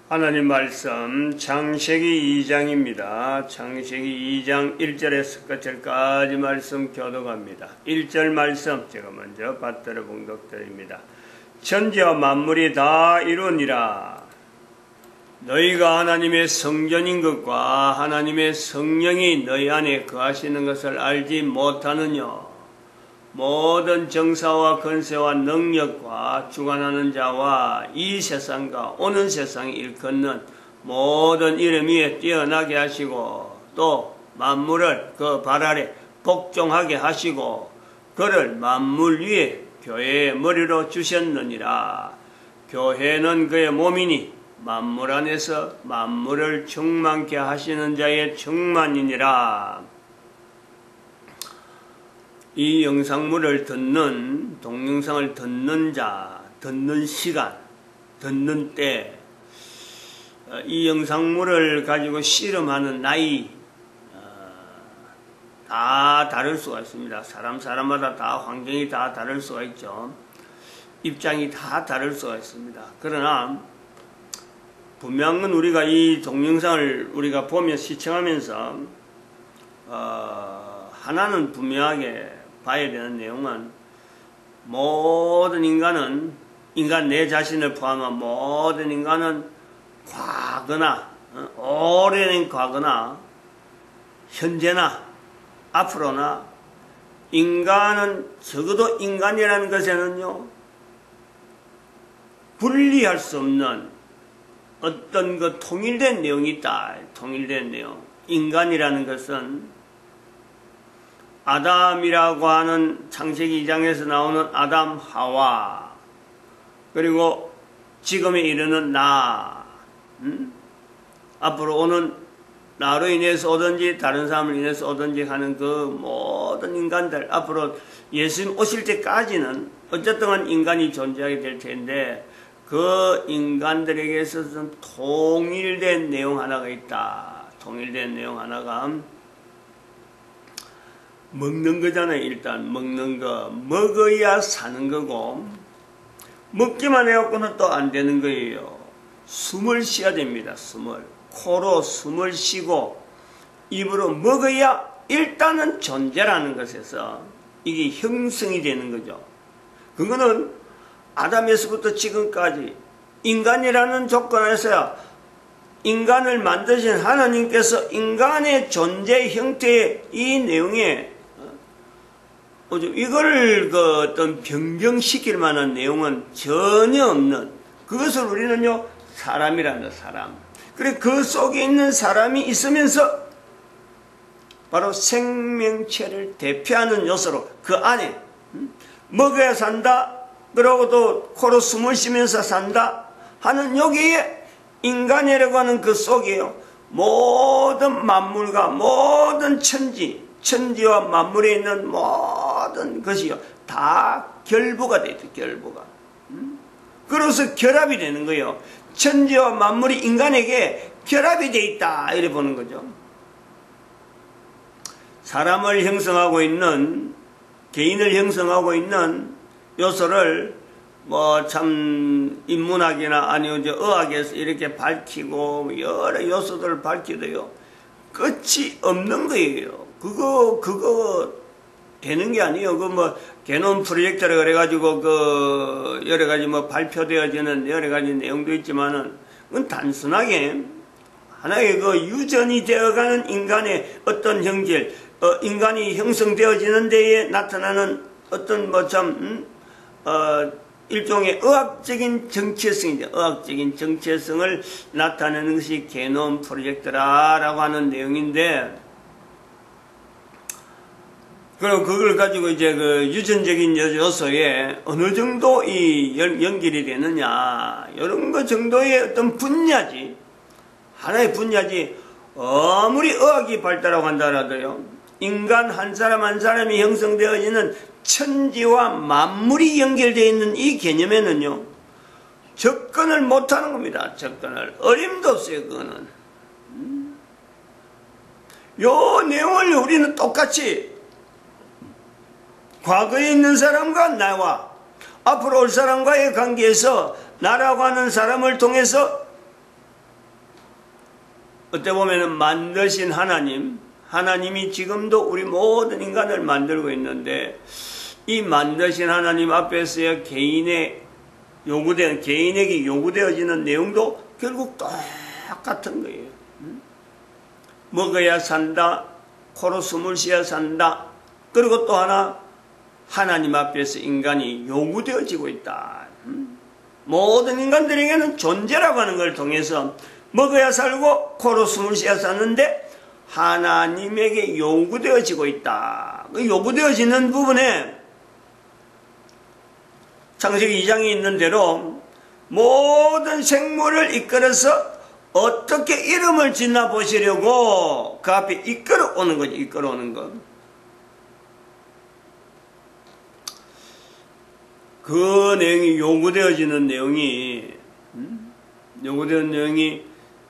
하나님 말씀 창세기 2장입니다. 창세기 2장 1절에서 끝절까지 말씀 교독합니다. 1절 말씀 제가 먼저 받들어 봉독드립니다. 천지와 만물이 다 이루니라. 너희가 하나님의 성전인 것과 하나님의 성령이 너희 안에 거하시는 것을 알지 못하느냐. 모든 정사와 권세와 능력과 주관하는 자와 이 세상과 오는 세상에 일컫는 모든 이름 위에 뛰어나게 하시고 또 만물을 그 발 아래 복종하게 하시고 그를 만물 위에 교회의 머리로 주셨느니라. 교회는 그의 몸이니 만물 안에서 만물을 충만케 하시는 자의 충만이니라. 이 영상물을 듣는, 동영상을 듣는 자, 듣는 시간, 듣는 때, 이 영상물을 가지고 씨름하는 나이, 다 다를 수가 있습니다. 사람마다 다 환경이 다 다를 수가 있죠. 입장이 다 다를 수가 있습니다. 그러나, 분명한 건 우리가 이 동영상을 우리가 보며 시청하면서, 하나는 분명하게 봐야 되는 내용은 모든 인간 내 자신을 포함한 모든 인간은 과거나 오래된 과거나 현재나 앞으로나 인간은 적어도 인간이라는 것에는요 분리할 수 없는 어떤 그 통일된 내용이 있다. 통일된 내용. 인간이라는 것은 아담이라고 하는 창세기 2장에서 나오는 아담, 하와, 그리고 지금에 이르는 나, 앞으로 오는 나로 인해서 오든지 다른 사람을 인해서 오든지 하는 그 모든 인간들, 앞으로 예수님 오실 때까지는 어쨌든 인간이 존재하게 될 텐데 그 인간들에게 있어서는 통일된 내용 하나가 있다. 통일된 내용 하나가 먹는 거잖아요. 일단 먹는 거. 먹어야 사는 거고 먹기만 해갖고는 또 안 되는 거예요. 숨을 쉬어야 됩니다. 코로 숨을 쉬고 입으로 먹어야 일단은 존재라는 것에서 이게 형성이 되는 거죠. 그거는 아담에서부터 지금까지 인간이라는 조건에서야 인간을 만드신 하나님께서 인간의 존재 형태의 이 내용에 이걸 그 어떤 변경시킬 만한 내용은 전혀 없는 그것을 우리는요 사람이란다. 사람. 그래 그 속에 있는 사람이 있으면서 바로 생명체를 대표하는 요소로 그 안에 먹어야 산다. 그러고 또 코로 숨을 쉬면서 산다 하는 여기에 인간이라고 하는 그 속에요 모든 만물과 모든 천지와 만물에 있는 모든 것이요 다 결부가 되어 있죠. 결부가. 그래서 결합이 되는 거예요. 천지와 만물이 인간에게 결합이 되어 있다 이렇게 보는 거죠. 사람을 형성하고 있는 개인을 형성하고 있는 요소를 참 인문학이나 아니면 이제 의학에서 이렇게 밝히고 여러 요소들을 밝히도요 끝이 없는 거예요. 그거 되는 게 아니에요. 게놈 프로젝트라 그래가지고 여러 가지 발표되어지는 여러 가지 내용도 있지만은 그건 단순하게 하나의 유전이 되어가는 인간의 어떤 형질, 인간이 형성되어지는 데에 나타나는 어떤 일종의 의학적인 정체성이죠. 의학적인 정체성을 나타내는 것이 게놈 프로젝트라고 하는 내용인데, 그리고 그걸 가지고 이제 유전적인 요소에 어느 정도 이 연결이 되느냐, 이런 것 정도의 어떤 분야지, 하나의 분야지, 아무리 의학이 발달하고 한다 하더라도요, 인간 한 사람 한 사람이 형성되어지는 천지와 만물이 연결되어 있는 이 개념에는요 접근을 못하는 겁니다. 접근을. 어림도 없어요. 그거는. 요 내용을 우리는 똑같이 과거에 있는 사람과 나와 앞으로 올 사람과의 관계에서 나라고 하는 사람을 통해서 어떻게 보면 만드신 하나님이 지금도 우리 모든 인간을 만들고 있는데, 이 만드신 하나님 앞에서의 개인에게 요구되어지는 내용도 결국 똑같은 거예요. 먹어야 산다, 코로 숨을 쉬어야 산다. 그리고 또 하나, 하나님 앞에서 인간이 요구되어지고 있다. 모든 인간들에게는 존재라고 하는 걸 통해서 먹어야 살고 코로 숨을 쉬어야 사는데 하나님에게 요구되어지고 있다. 그 요구되어지는 부분에 창세기 2장에 있는 대로 모든 생물을 이끌어서 어떻게 이름을 짓나 보시려고 그 앞에 이끌어오는 거지. 이끌어오는 것. 그 내용이 요구되어지는 내용이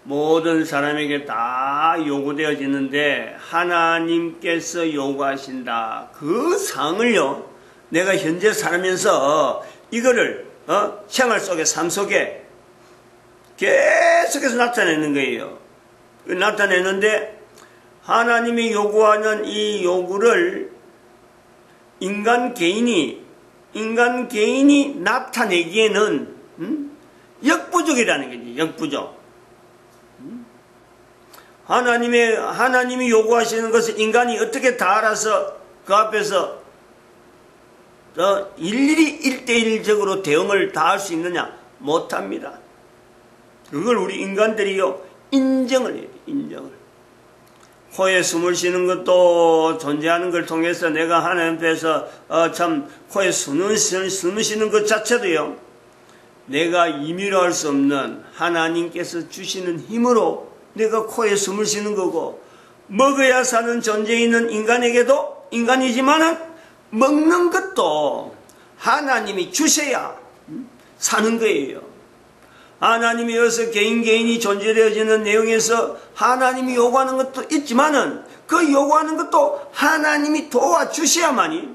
모든 사람에게 다 요구되어지는데 하나님께서 요구하신다. 그 상을요, 내가 현재 살면서 이거를 생활 속에, 삶 속에 계속해서 나타내는 거예요. 나타내는데 하나님이 요구하는 이 요구를 인간 개인이 나타내기에는 역부족이라는 거지. 역부족. 하나님이 요구하시는 것을 인간이 어떻게 다 알아서 그 앞에서 일일이 1대1적으로 대응을 다 할 수 있느냐? 못합니다. 그걸 우리 인간들이요, 인정을 해야 돼. 인정을. 코에 숨을 쉬는 것도 존재하는 걸 통해서 내가 하나님 앞에서 참 코에 숨을 쉬는 것 자체도요, 내가 임의로 할 수 없는 하나님께서 주시는 힘으로 내가 코에 숨을 쉬는 거고, 먹어야 사는 존재에 있는 인간에게도 인간이지만은 먹는 것도 하나님이 주셔야 사는 거예요. 하나님이 여기서 개인이 존재되어지는 내용에서 하나님이 요구하는 것도 있지만은 그 요구하는 것도 하나님이 도와주셔야만이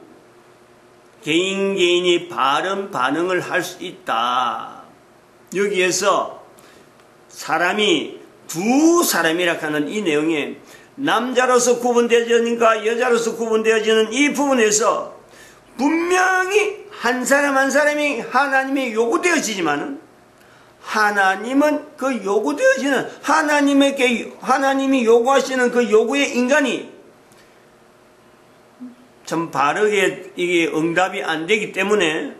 개인이 바른 반응을 할 수 있다. 여기에서 사람이 두 사람이라 하는 이 내용에 남자로서 구분되어지는가 여자로서 구분되어지는 이 부분에서 분명히 한 사람 한 사람이 하나님이 요구되어지지만은 하나님은 그 요구되어지는 하나님이 요구하시는 그 요구의 인간이 참 바르게 이게 응답이 안 되기 때문에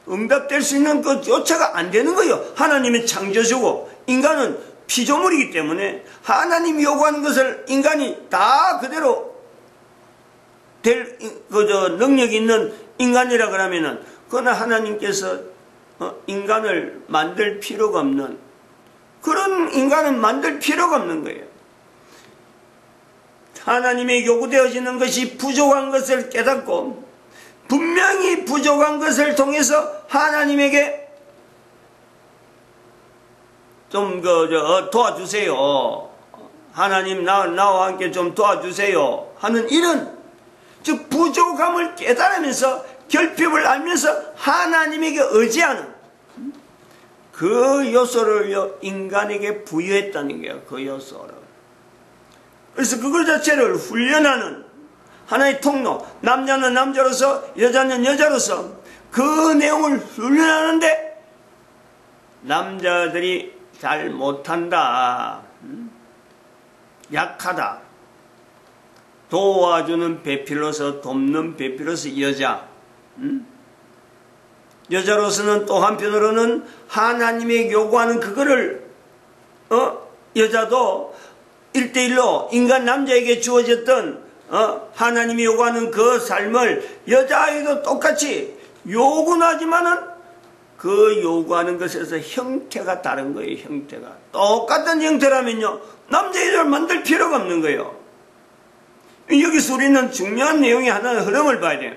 응답될 수 있는 그 조차가 안 되는 거예요. 하나님은 창조주고 인간은 피조물이기 때문에 하나님이 요구하는 것을 인간이 다 그대로 될 능력이 있는 인간이라 그러면은 그건 하나님께서 인간을 만들 필요가 없는, 그런 인간은 만들 필요가 없는 거예요. 하나님의 요구되어지는 것이 부족한 것을 깨닫고 분명히 부족한 것을 통해서 하나님에게 좀 도와주세요. 하나님 나와 함께 좀 도와주세요 하는 이런, 즉 부족함을 깨달으면서 결핍을 알면서 하나님에게 의지하는 그 요소를 인간에게 부여했다는 거예요. 그 요소를. 그래서 그것 자체를 훈련하는 하나의 통로, 남자는 남자로서 여자는 여자로서 그 내용을 훈련하는데 남자들이 잘 못한다, 약하다, 도와주는 배필로서, 돕는 배필로서 여자, 여자로서는 또 한편으로는 하나님의 요구하는 그거를 여자도 1대1로 인간 남자에게 주어졌던 하나님이 요구하는 그 삶을 여자에게도 똑같이 요구는 하지만은 그 요구하는 것에서 형태가 다른 거예요. 형태가 똑같은 형태라면요 남자 여자를 만들 필요가 없는 거예요. 여기서 우리는 중요한 내용이 하나의 흐름을 봐야 돼요.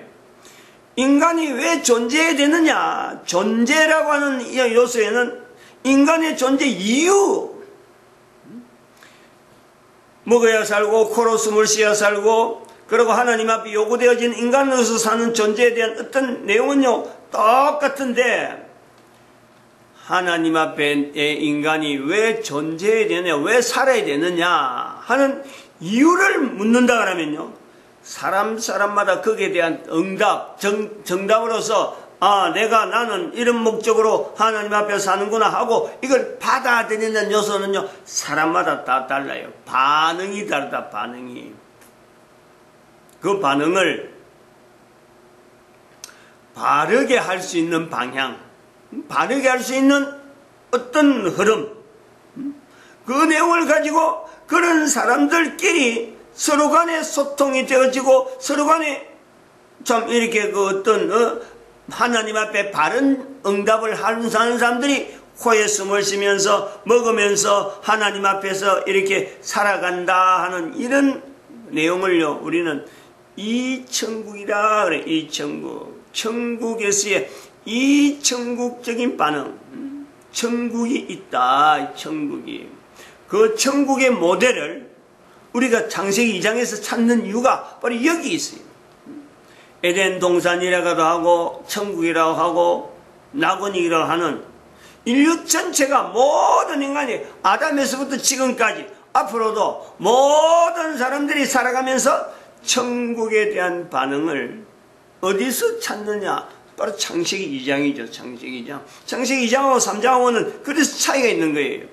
인간이 왜 존재해야 되느냐? 존재라고 하는 이 요소에는 인간의 존재 이유, 먹어야 살고 코로 숨을 쉬어야 살고 그리고 하나님 앞에 요구되어진 인간으로서 사는 존재에 대한 어떤 내용은요 똑같은데, 하나님 앞에 인간이 왜 존재해야 되느냐, 왜 살아야 되느냐 하는 이유를 묻는다 그러면요, 사람마다 거기에 대한 응답, 정답으로서 나는 이런 목적으로 하나님 앞에 사는구나 하고 이걸 받아들이는 요소는요, 사람마다 다 달라요. 반응이 다르다, 반응이. 그 반응을 바르게 할 수 있는 방향, 바르게 할 수 있는 어떤 흐름, 그 내용을 가지고 그런 사람들끼리 서로 간에 소통이 되어지고 서로 간에 참 이렇게 그 어떤 하나님 앞에 바른 응답을 하는 사람들이 코에 숨을 쉬면서 먹으면서 하나님 앞에서 이렇게 살아간다 하는 이런 내용을요, 우리는 이천국이라 그래. 이천국. 천국에서의 이천국적인 반응. 천국이 있다. 천국이. 그 천국의 모델을 우리가 창세기 2장에서 찾는 이유가 바로 여기 있어요. 에덴 동산이라고도 하고 천국이라고 하고 낙원이라고 하는 인류 전체가 모든 인간이 아담에서부터 지금까지 앞으로도 모든 사람들이 살아가면서 천국에 대한 반응을 어디서 찾느냐? 바로 창세기 2장이죠. 창세기 2장. 창세기 2장하고 3장하고는 그래서 차이가 있는 거예요.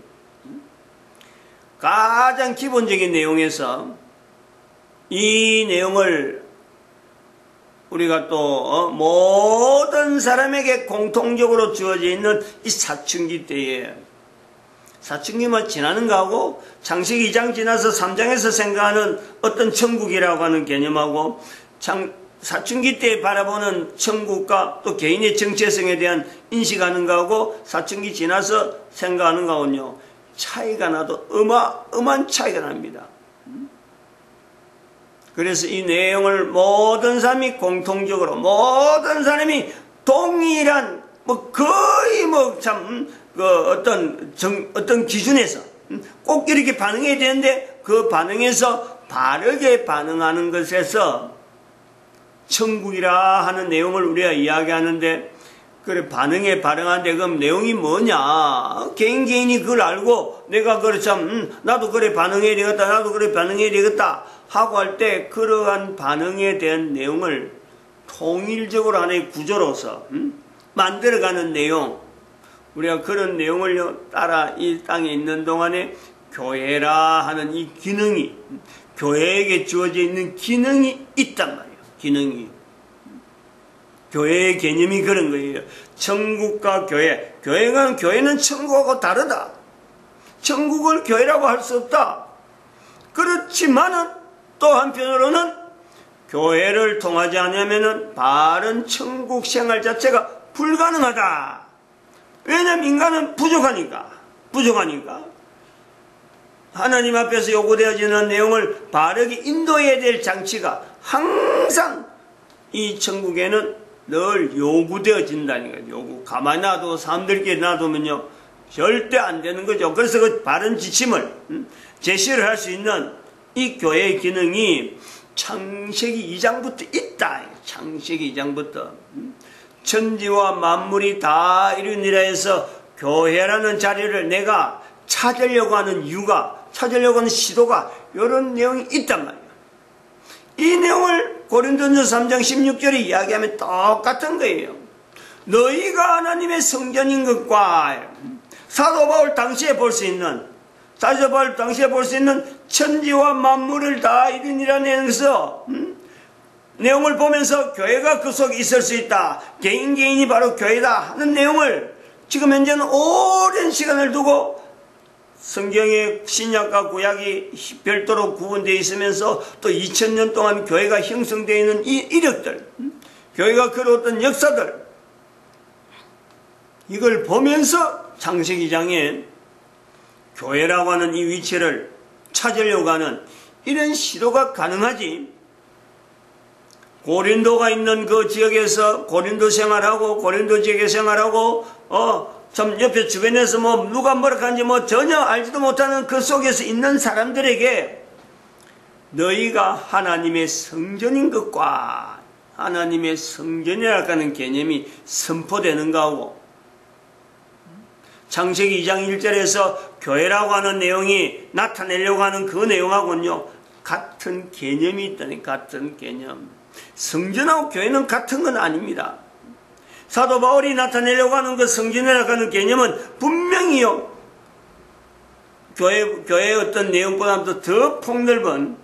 가장 기본적인 내용에서 이 내용을 우리가 또 모든 사람에게 공통적으로 주어져 있는 이 사춘기 때에, 사춘기만 지나는 거하고 창세기 2장 지나서 3장에서 생각하는 어떤 천국이라고 하는 개념하고 사춘기 때 바라보는 천국과 또 개인의 정체성에 대한 인식하는 거하고 사춘기 지나서 생각하는 거하고는요, 차이가 나도 어마어마한 차이가 납니다. 그래서 이 내용을 모든 사람이 공통적으로, 모든 사람이 동일한, 거의 어떤 기준에서 꼭 이렇게 반응해야 되는데, 그 반응에서 바르게 반응하는 것에서 천국이라 하는 내용을 우리가 이야기하는데, 그래, 반응에 반응하는데, 그럼 내용이 뭐냐? 개인이 그걸 알고, 내가 그래 나도 그래 반응해야 되겠다, 나도 그래 반응해야 되겠다, 하고 할 때, 그러한 반응에 대한 내용을 통일적으로 하나의 구조로서, 만들어가는 내용, 우리가 그런 내용을 따라 이 땅에 있는 동안에 교회라 하는 이 기능이, 교회에게 주어져 있는 기능이 있단 말이에요. 기능이. 교회의 개념이 그런 거예요. 천국과 교회. 교회는 천국하고 다르다. 천국을 교회라고 할 수 없다. 그렇지만은 또 한편으로는 교회를 통하지 않으면은 바른 천국 생활 자체가 불가능하다. 왜냐면 인간은 부족하니까. 하나님 앞에서 요구되어지는 내용을 바르게 인도해야 될 장치가 항상 이 천국에는 늘 요구되어진다는 거죠. 가만히 놔도 사람들끼리 놔두면요, 절대 안 되는 거죠. 그래서 그 바른 지침을, 제시를 할 수 있는 이 교회의 기능이 창세기 2장부터 있다. 창세기 2장부터. 천지와 만물이 다 이루니라 해서 교회라는 자리를 내가 찾으려고 하는 이유가, 찾으려고 하는 시도가 이런 내용이 있단 말이에요. 이 내용을 고린도전서 3장 16절에 이야기하면 똑같은 거예요. 너희가 하나님의 성전인 것과 사도 바울 당시에 볼 수 있는 천지와 만물을 다 이루니라는 것에서 내용을 보면서 교회가 그 속에 있을 수 있다. 개인이 바로 교회다 하는 내용을 지금 현재는 오랜 시간을 두고 성경의 신약과 구약이 별도로 구분되어 있으면서 또 2000년 동안 교회가 형성되어 있는 이 이력들, 교회가 그려왔던 역사들, 이걸 보면서 창세기 2장에 교회라고 하는 이 위치를 찾으려고 하는 이런 시도가 가능하지. 고린도가 있는 그 지역에서 고린도 생활하고 고린도 지역에 생활하고 참 옆에 주변에서 누가 뭐라 하는지 전혀 알지도 못하는 그 속에서 있는 사람들에게 너희가 하나님의 성전인 것과 하나님의 성전이라고 하는 개념이 선포되는가 하고, 창세기 2장 1절에서 교회라고 하는 내용이 나타내려고 하는 그 내용하고는요, 같은 개념이 있다니, 같은 개념. 성전하고 교회는 같은 건 아닙니다. 사도 바울이 나타내려고 하는 그 성전이라고 하는 개념은 분명히요, 교회의 어떤 내용보다도 더 폭넓은,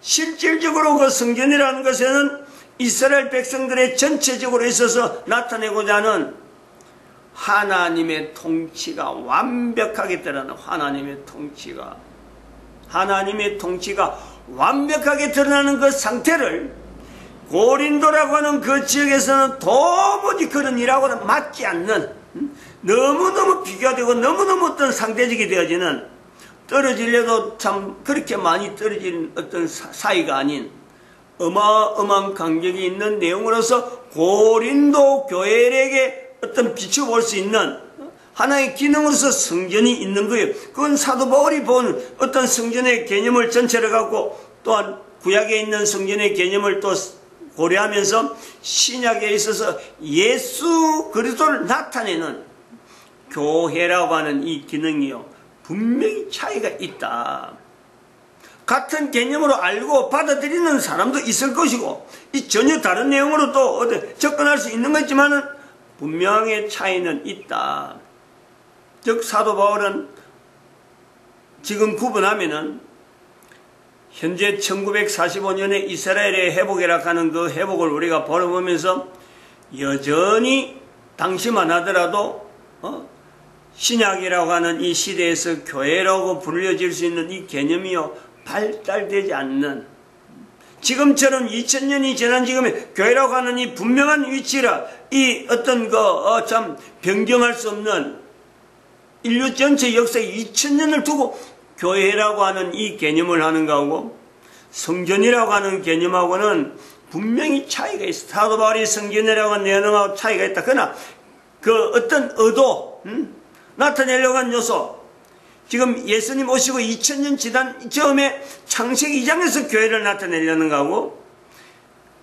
실질적으로 그 성전이라는 것에는 이스라엘 백성들의 전체적으로 있어서 나타내고자 하는 하나님의 통치가 완벽하게 드러나는, 하나님의 통치가 완벽하게 드러나는 그 상태를 고린도라고 하는 그 지역에서는 도무지 그런 일하고는 맞지 않는, 너무너무 비교가 되고 너무너무 어떤 상대적이 되어지는, 떨어지려도 참 그렇게 많이 떨어지는 어떤 사이가 아닌 어마어마한 간격이 있는 내용으로서 고린도 교회에게 어떤 비춰볼 수 있는 하나의 기능으로서 성전이 있는 거예요. 그건 사도 바울이 본 어떤 성전의 개념을 전체를 갖고 또한 구약에 있는 성전의 개념을 또 고려하면서 신약에 있어서 예수 그리스도를 나타내는 교회라고 하는 이 기능이요, 분명히 차이가 있다. 같은 개념으로 알고 받아들이는 사람도 있을 것이고, 이 전혀 다른 내용으로 또 접근할 수 있는 거지만은 분명히 차이는 있다. 즉 사도 바울은 지금 구분하면은 현재 1945년에 이스라엘의 회복이라고 하는 그 회복을 우리가 바라보면서 여전히 당시만 하더라도 신약이라고 하는 이 시대에서 교회라고 불려질 수 있는 이 개념이요, 발달되지 않는, 지금처럼 2000년이 지난 지금의 교회라고 하는 이 분명한 위치라, 이 어떤 참 변경할 수 없는 인류 전체 역사에 2000년을 두고 교회라고 하는 이 개념을 하는 거하고 성전이라고 하는 개념하고는 분명히 차이가 있어. 사도 바울이 성전이라고 하는 내용하고 차이가 있다. 그러나 그 어떤 의도, 나타내려고 하는 요소, 지금 예수님 오시고 2000년 지난 처음에 창세기 2장에서 교회를 나타내려는 거하고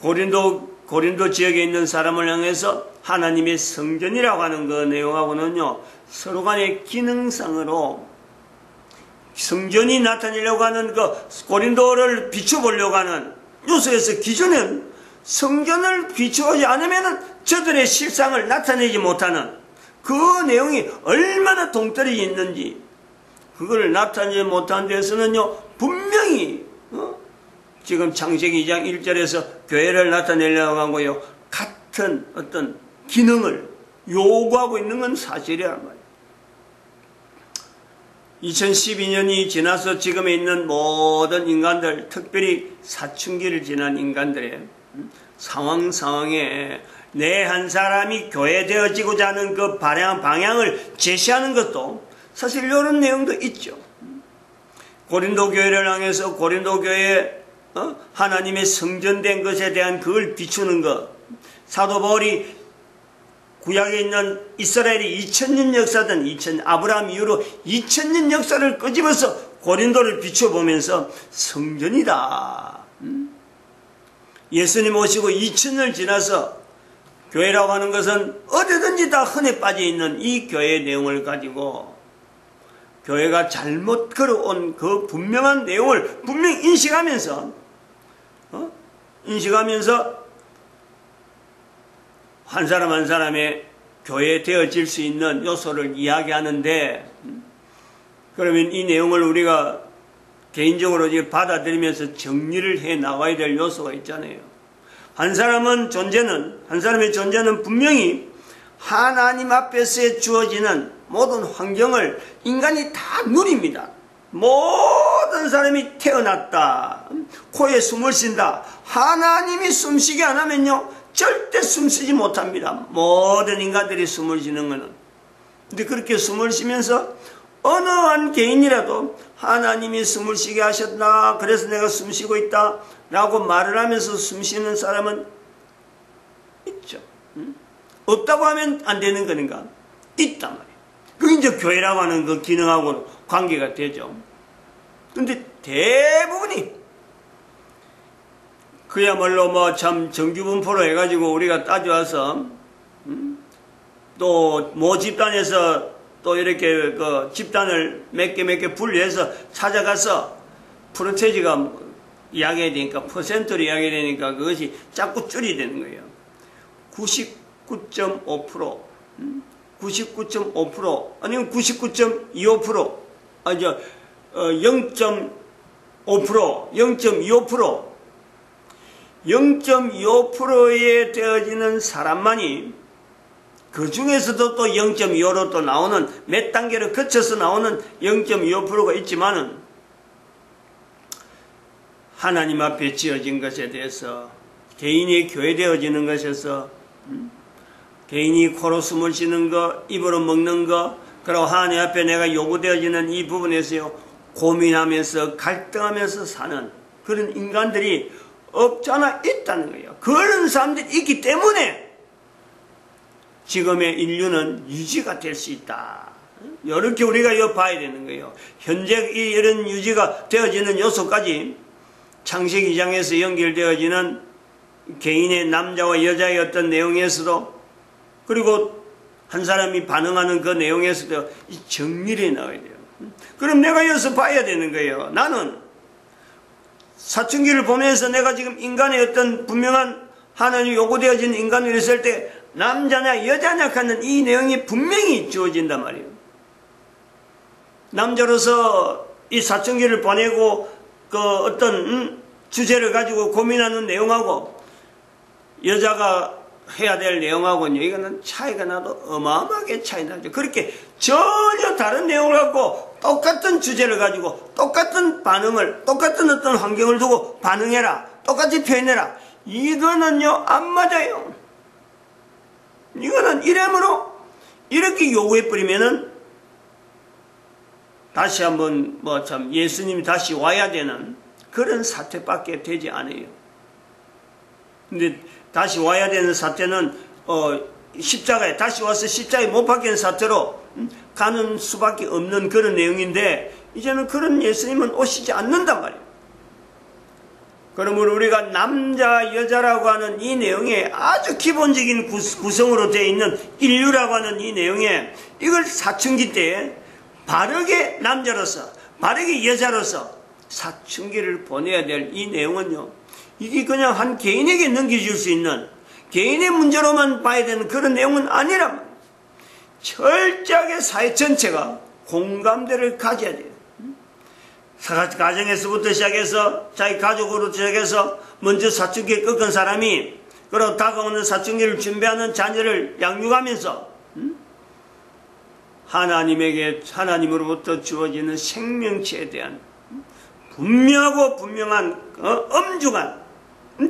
고린도 지역에 있는 사람을 향해서 하나님의 성전이라고 하는 그 내용하고는요, 서로 간의 기능상으로 성전이 나타내려고 하는 그 고린도를 비춰보려고 하는 요소에서 기존은 성전을 비추지 않으면 저들의 실상을 나타내지 못하는 그 내용이 얼마나 동떨어져 있는지, 그걸 나타내지 못한 데서는요, 분명히 지금 창세기 2장 1절에서 교회를 나타내려고 하고요, 같은 어떤 기능을 요구하고 있는 건 사실이란 말이에요. 2012년이 지나서 지금에 있는 모든 인간들, 특별히 사춘기를 지난 인간들의 상황에 내 한 사람이 교회되어지고자 하는 그 방향을 제시하는 것도 사실 이런 내용도 있죠. 고린도 교회를 향해서 고린도 교회에 하나님의 성전된 것에 대한 그걸 비추는 것, 사도 바울이 구약에 있는 이스라엘이 2000년 역사든 아브라함 이후로 2000년 역사를 끄집어서 고린도를 비춰보면서 성전이다. 예수님 오시고 2000년을 지나서 교회라고 하는 것은 어디든지 다 흔해 빠져있는 이 교회의 내용을 가지고 교회가 잘못 걸어온 그 분명한 내용을 분명히 인식하면서 한 사람 한 사람의 교회 되어질 수 있는 요소를 이야기하는데, 그러면 이 내용을 우리가 개인적으로 받아들이면서 정리를 해 나가야 될 요소가 있잖아요. 한 사람의 존재는 분명히 하나님 앞에서 주어지는 모든 환경을 인간이 다 누립니다. 모든 사람이 태어났다, 코에 숨을 쉰다, 하나님이 숨쉬게 안 하면요 절대 숨쉬지 못합니다. 모든 인간들이 숨을 쉬는 것은. 근데 그렇게 숨을 쉬면서 어느 한 개인이라도 하나님이 숨을 쉬게 하셨나, 그래서 내가 숨쉬고 있다 라고 말을 하면서 숨쉬는 사람은 있죠. 없다고 하면 안 되는 거니까 있단 말이에요. 그게 이제 교회라고 하는 그 기능하고 관계가 되죠. 근데 대부분이 그야말로 참 정규분포로 해가지고 우리가 따져와서 또 모 집단에서 또 또 이렇게 그 집단을 몇 개 분리해서 찾아가서 프로테이지가 이야기해야 되니까, 퍼센트로 이야기해야 되니까 그것이 자꾸 줄이 되는 거예요. 99.5%, 99.5%, 아니면 99.25%, 0.5%, 0.25%, 0.25%에 되어지는 사람만이 그 중에서도 또 0.25로 또 나오는 몇 단계를 거쳐서 나오는 0.25%가 있지만은 하나님 앞에 지어진 것에 대해서 개인이 교회되어지는 것에서 개인이 코로 숨을 쉬는 거, 입으로 먹는 거, 그리고 하나님 앞에 내가 요구되어지는 이 부분에서요 고민하면서 갈등하면서 사는 그런 인간들이 없잖아 있다는 거예요. 그런 사람들이 있기 때문에 지금의 인류는 유지가 될 수 있다. 이렇게 우리가 봐야 되는 거예요. 현재 이런 유지가 되어지는 요소까지 창세기 2장에서 연결되어지는 개인의 남자와 여자의 어떤 내용에서도 그리고 한 사람이 반응하는 그 내용에서도 이 정밀히 나와야 돼요. 그럼 내가 여기서 봐야 되는 거예요. 나는 사춘기를 보면서 내가 지금 인간의 어떤 분명한 하나님이 요구되어진 인간을 했을 때 남자냐 여자냐 하는 이 내용이 분명히 주어진단 말이에요. 남자로서 이 사춘기를 보내고 그 어떤 주제를 가지고 고민하는 내용하고 여자가 해야 될 내용하고는 이거는 차이가 나도 어마어마하게 차이 나죠. 그렇게 전혀 다른 내용을 갖고 똑같은 주제를 가지고 똑같은 반응을 똑같은 어떤 환경을 두고 반응해라 똑같이 표현해라 이거는요 안 맞아요. 이거는 이러므로 이렇게 요구해버리면은 다시 한번 참 예수님이 다시 와야 되는 그런 사태밖에 되지 않아요. 근데 다시 와야 되는 사태는 십자가에 다시 와서 십자가에 못 박히는 사태로 가는 수밖에 없는 그런 내용인데 이제는 그런 예수님은 오시지 않는단 말이에요. 그러므로 우리가 남자 여자라고 하는 이 내용에 아주 기본적인 구성으로 되어 있는 인류라고 하는 이 내용에 이걸 사춘기 때에 바르게 남자로서 바르게 여자로서 사춘기를 보내야 될 이 내용은요 이게 그냥 한 개인에게 넘겨줄 수 있는 개인의 문제로만 봐야 되는 그런 내용은 아니란 말이에요. 철저하게 사회 전체가 공감대를 가져야 돼요. 가정에서부터 시작해서 자기 가족으로 시작해서 먼저 사춘기에 꺾은 사람이 그리고 다가오는 사춘기를 준비하는 자녀를 양육하면서 하나님으로부터 주어지는 생명체에 대한 분명하고 분명한 엄중한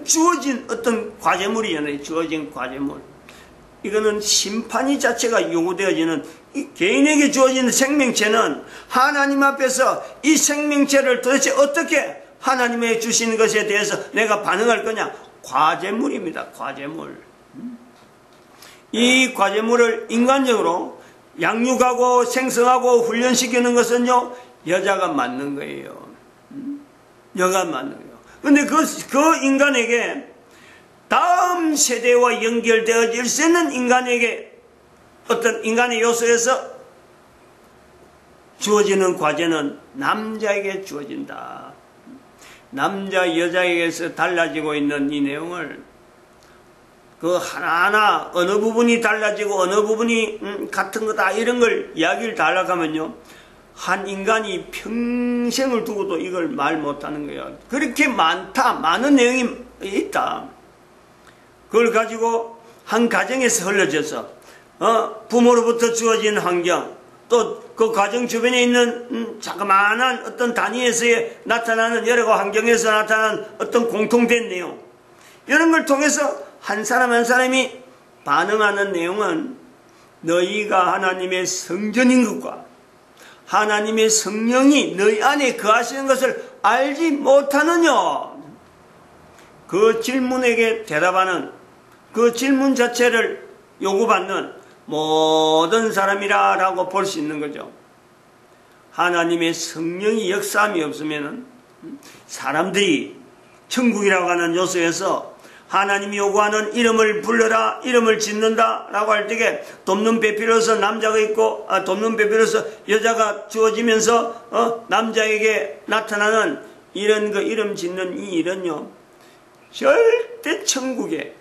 주어진 어떤 과제물이잖아요. 주어진 과제물. 이거는 심판이 자체가 요구되어지는 이 개인에게 주어지는 생명체는 하나님 앞에서 이 생명체를 도대체 어떻게 하나님의 주시는 것에 대해서 내가 반응할 거냐. 과제물입니다. 과제물. 이 과제물을 인간적으로 양육하고 생성하고 훈련시키는 것은요 여자가 맞는 거예요. 여자가 맞는 거예요. 근데 그 인간에게 다음 세대와 연결되어질 수 있는 인간에게 어떤 인간의 요소에서 주어지는 과제는 남자에게 주어진다. 남자 여자에게서 달라지고 있는 이 내용을 그 하나하나 어느 부분이 달라지고 어느 부분이 같은 거다 이런 걸 이야기를 다 하려고 하면요 한 인간이 평생을 두고도 이걸 말 못하는 거예요. 그렇게 많은 내용이 있다. 그걸 가지고 한 가정에서 흘러져서 부모로부터 주어진 환경 또 그 가정 주변에 있는 자그마한 어떤 단위에서의 나타나는 여러 환경에서 나타나는 어떤 공통된 내용 이런 걸 통해서 한 사람 한 사람이 반응하는 내용은 너희가 하나님의 성전인 것과 하나님의 성령이 너희 안에 거하시는 것을 알지 못하느냐. 그 질문에게 대답하는 그 질문 자체를 요구받는 모든 사람이라고 볼 수 있는 거죠. 하나님의 성령이 역사함이 없으면 사람들이 천국이라고 하는 요소에서 하나님이 요구하는 이름을 불러라, 이름을 짓는다 라고 할 때에 돕는 배필로서 남자가 있고 돕는 배필로서 여자가 주어지면서 남자에게 나타나는 이런 그 이름 짓는 이 일은요 절대 천국에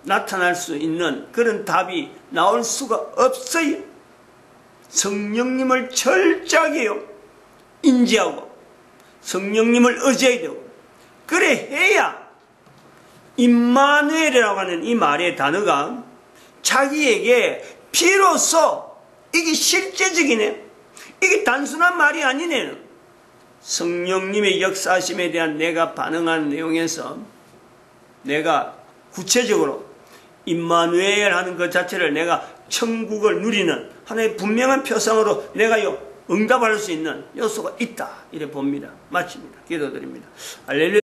나타날 수 있는 그런 답이 나올 수가 없어요. 성령님을 철저하게요 인지하고 성령님을 의지해야 되고 그래 해야 임마누엘이라고 하는 이 말의 단어가 자기에게 비로소 이게 실제적이네, 이게 단순한 말이 아니네, 성령님의 역사심에 대한 내가 반응하는 내용에서 내가 구체적으로 임마누엘 하는 것 자체를 내가 천국을 누리는 하나의 분명한 표상으로 내가요 응답할 수 있는 요소가 있다 이래 봅니다. 마칩니다. 기도드립니다. 할렐루야.